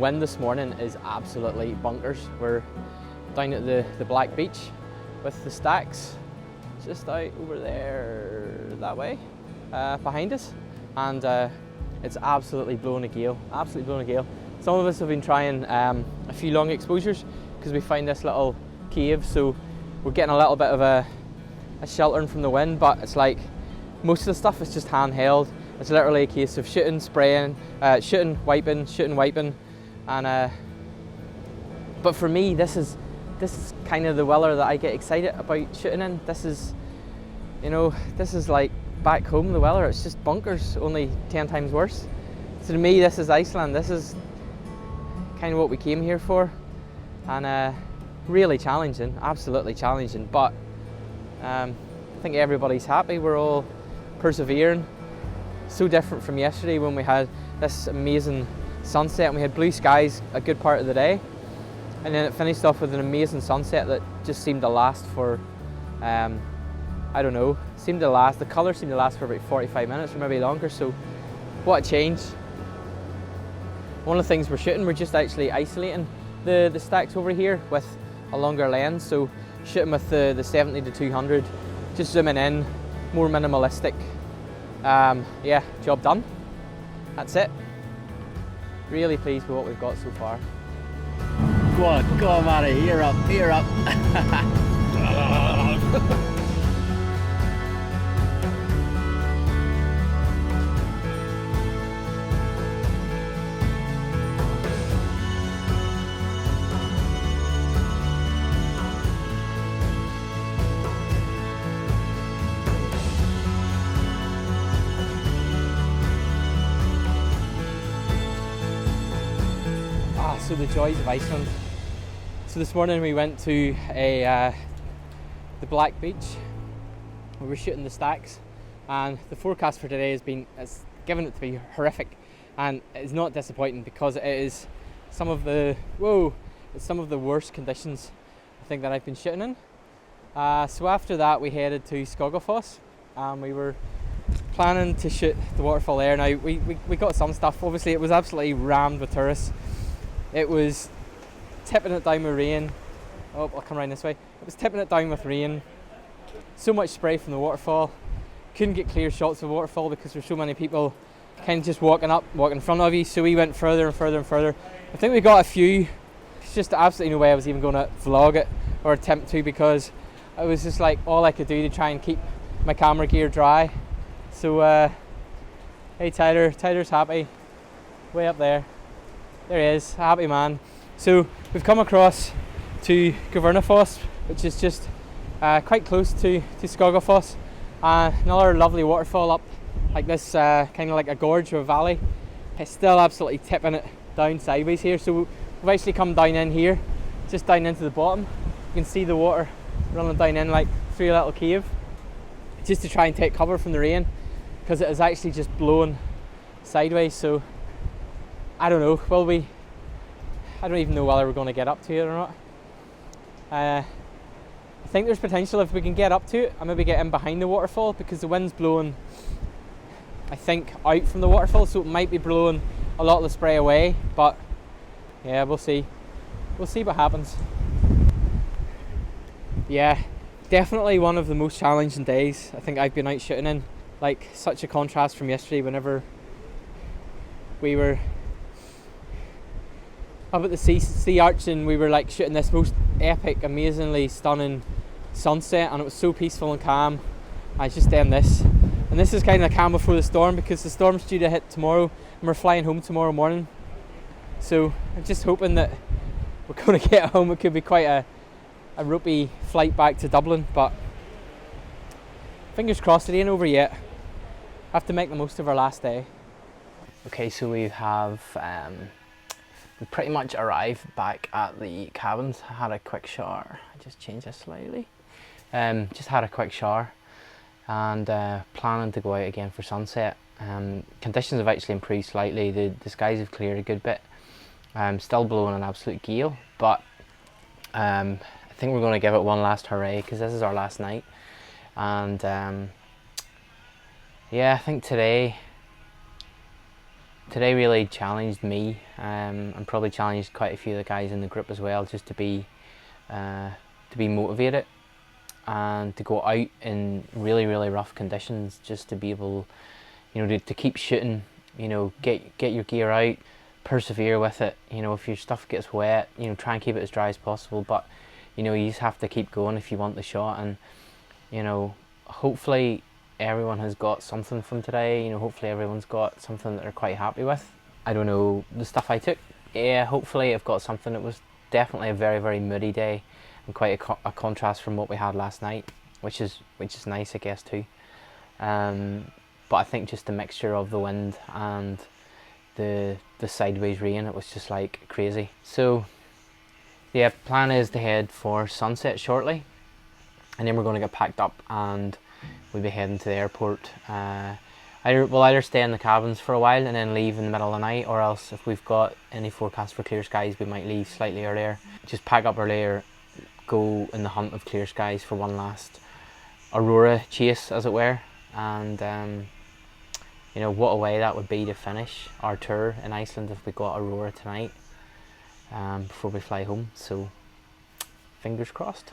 wind this morning is absolutely bonkers. We're down at the Black Beach with the stacks just out over there that way behind us, and it's absolutely blowing a gale, absolutely blowing a gale. Some of us have been trying a few long exposures because we find this little cave, so we're getting a little bit of a sheltering from the wind, but it's like most of the stuff is just handheld. It's literally a case of shooting, spraying, shooting, wiping, and but for me, this is kind of the weather that I get excited about shooting in. This is, you know, this is like back home, the weather. It's just bonkers, only 10 times worse. So to me, this is Iceland. This is kind of what we came here for, and really challenging, absolutely challenging. But I think everybody's happy. We're all persevering. So different from yesterday when we had this amazing sunset and we had blue skies a good part of the day, and then it finished off with an amazing sunset that just seemed to last for I don't know, the colour seemed to last for about 45 minutes or maybe longer. So what a change. One of the things we're shooting, we're just actually isolating the stacks over here with a longer lens, so shooting with the 70 to 200, just zooming in, more minimalistic. Yeah, job done. That's it. Really pleased with what we've got so far. Go on, Matty, you're up. So the joys of Iceland. So this morning we went to the Black Beach. We were shooting the stacks, and the forecast for today has given it to be horrific, and it's not disappointing because it is some of the worst conditions I think that I've been shooting in. So after that we headed to Skogafoss, and we were planning to shoot the waterfall there. Now we got some stuff. Obviously it was absolutely rammed with tourists. It was tipping it down with rain. Oh, I'll come around this way. It was tipping it down with rain. So much spray from the waterfall. Couldn't get clear shots of the waterfall because there's so many people kind of just walking in front of you. So we went further and further and further. I think we got a few. It's just absolutely no way I was even going to vlog it or attempt to, because it was just like all I could do to try and keep my camera gear dry. So hey Tyler's happy. Way up there. There he is, happy man. So we've come across to Governafoss, which is just quite close to Skogafoss. Another lovely waterfall up like this, kind of like a gorge or a valley. It's still absolutely tipping it down sideways here. So we've actually come down in here, just down into the bottom. You can see the water running down in like through a little cave, just to try and take cover from the rain, because it is actually just blowing sideways. So I don't know, I don't even know whether we're going to get up to it or not. I think there's potential if we can get up to it and maybe get in behind the waterfall, because the wind's blowing, I think, out from the waterfall, so it might be blowing a lot of the spray away, but yeah, we'll see what happens. Yeah, definitely one of the most challenging days I think I've been out shooting in. Like, such a contrast from yesterday whenever we were up at the sea arch and we were like shooting this most epic, amazingly stunning sunset, and it was so peaceful and calm. I just done this, and this is kind of calm before the storm, because the storm's due to hit tomorrow and we're flying home tomorrow morning. So I'm just hoping that we're going to get home. It could be quite a ropey flight back to Dublin, but fingers crossed it ain't over yet. Have to make the most of our last day. Okay, so we have we pretty much arrived back at the cabins. I had a quick shower. I just changed this slightly. Just had a quick shower and planning to go out again for sunset. Conditions have actually improved slightly. The skies have cleared a good bit. Still blowing an absolute gale, but I think we're going to give it one last hooray, because this is our last night. And yeah, I think today Today really challenged me, and probably challenged quite a few of the guys in the group as well, just to be motivated and to go out in really rough conditions, just to be able, you know, to keep shooting. You know, get your gear out, persevere with it. You know, if your stuff gets wet, you know, try and keep it as dry as possible. But you know, you just have to keep going if you want the shot. And you know, hopefully everyone has got something from today. You know, hopefully everyone's got something that they're quite happy with. I don't know, the stuff I took, yeah, hopefully I've got something. It was definitely a very moody day, and quite a contrast from what we had last night, which is nice, I guess, too. But I think just the mixture of the wind and the sideways rain, it was just like crazy. So yeah, plan is to head for sunset shortly, and then we're going to get packed up and we'll be heading to the airport. We'll either stay in the cabins for a while and then leave in the middle of the night, or else if we've got any forecast for clear skies, we might leave slightly earlier. Just pack up earlier, go in the hunt of clear skies for one last aurora chase, as it were. And you know, what a way that would be to finish our tour in Iceland if we got aurora tonight, before we fly home. So fingers crossed.